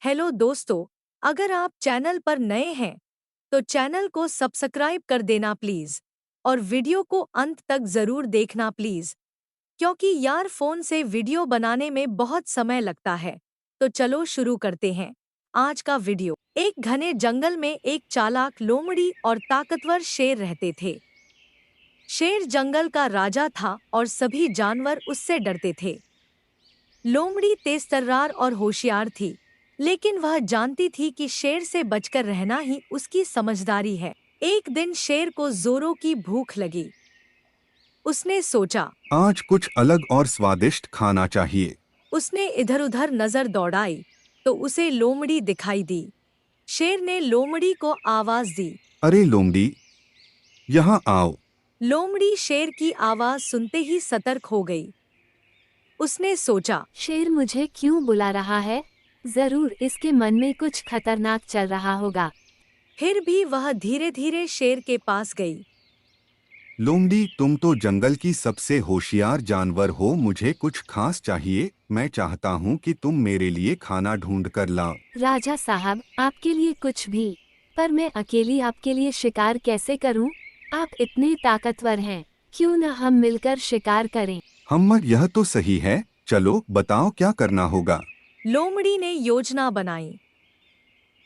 Hello दोस्तों, अगर आप चैनल पर नए हैं तो चैनल को सब्सक्राइब कर देना प्लीज और वीडियो को अंत तक जरूर देखना प्लीज, क्योंकि यार फोन से वीडियो बनाने में बहुत समय लगता है। तो चलो शुरू करते हैं आज का वीडियो। एक घने जंगल में एक चालाक लोमड़ी और ताकतवर शेर रहते थे। शेर जंगल का राजा था और सभी जानवर उससे डरते थे। लोमड़ी तेजतर्रार और होशियार थी, लेकिन वह जानती थी कि शेर से बचकर रहना ही उसकी समझदारी है। एक दिन शेर को जोरों की भूख लगी। उसने सोचा। आज कुछ अलग और स्वादिष्ट खाना चाहिए। उसने इधर-उधर नजर दौड़ाई तो उसे लोमड़ी दिखाई दी। शेर ने लोमड़ी को आवाज दी। अरे लोमड़ी, यहाँ आओ। लोमड़ी शेर की आवाज सुनते ही सतर्क हो गई। उसने सोचा, शेर मुझे क्यों बुला रहा है? जरूर इसके मन में कुछ खतरनाक चल रहा होगा। फिर भी वह धीरे-धीरे शेर के पास गई। लोमड़ी, तुम तो जंगल की सबसे होशियार जानवर हो। मुझे कुछ खास चाहिए। मैं चाहता हूँ कि तुम मेरे लिए खाना ढूंढ कर लाओ। राजा साहब, आपके लिए कुछ भी, पर मैं अकेली आपके लिए शिकार कैसे करूं? आप इतने ताकतवर हैं, क्यों न हम मिलकर शिकार करें? हम यह तो सही है। चलो बताओ क्या करना होगा। लोमड़ी ने योजना बनाई।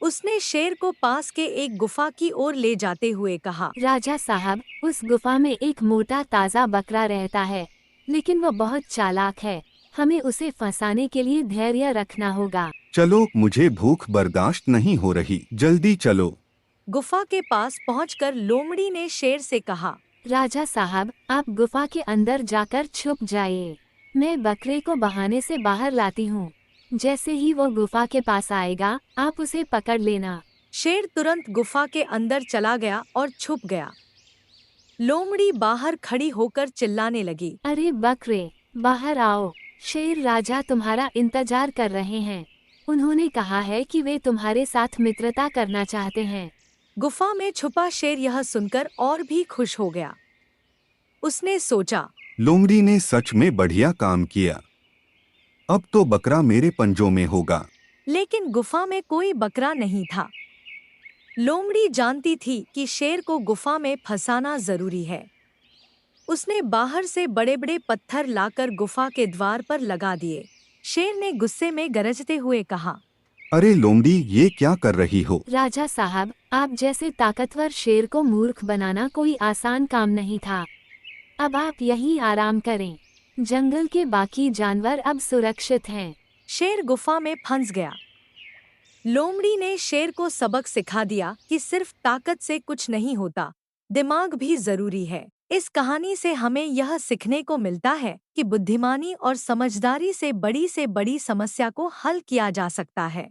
उसने शेर को पास के एक गुफा की ओर ले जाते हुए कहा। राजा साहब, उस गुफा में एक मोटा ताज़ा बकरा रहता है, लेकिन वह बहुत चालाक है। हमें उसे फंसाने के लिए धैर्य रखना होगा। चलो, मुझे भूख बर्दाश्त नहीं हो रही। जल्दी चलो। गुफा के पास पहुंचकर लोमड़ी ने शेर से कहा। राजा साहब, आप गुफा के अंदर जाकर छुप जाइए। मैं बकरे को बहाने से बाहर लाती हूँ। जैसे ही वो गुफा के पास आएगा, आप उसे पकड़ लेना। शेर तुरंत गुफा के अंदर चला गया और छुप गया। लोमड़ी बाहर खड़ी होकर चिल्लाने लगी। अरे बकरे, बाहर आओ। शेर राजा तुम्हारा इंतजार कर रहे हैं। उन्होंने कहा है कि वे तुम्हारे साथ मित्रता करना चाहते हैं। गुफा में छुपा शेर यह सुनकर और भी खुश हो गया। उसने सोचा, लोमड़ी ने सच में बढ़िया काम किया। अब तो बकरा मेरे पंजों में होगा। लेकिन गुफा में कोई बकरा नहीं था। लोमड़ी जानती थी कि शेर को गुफा में फंसाना जरूरी है। उसने बाहर से बड़े-बड़े पत्थर लाकर गुफा के द्वार पर लगा दिए। शेर ने गुस्से में गरजते हुए कहा। अरे लोमड़ी, ये क्या कर रही हो? राजा साहब, आप जैसे ताकतवर शेर को मूर्ख बनाना कोई आसान काम नहीं था। अब आप यहीं आराम करें। जंगल के बाकी जानवर अब सुरक्षित हैं। शेर गुफा में फंस गया। लोमड़ी ने शेर को सबक सिखा दिया कि सिर्फ ताकत से कुछ नहीं होता, दिमाग भी जरूरी है। इस कहानी से हमें यह सीखने को मिलता है कि बुद्धिमानी और समझदारी से बड़ी समस्या को हल किया जा सकता है।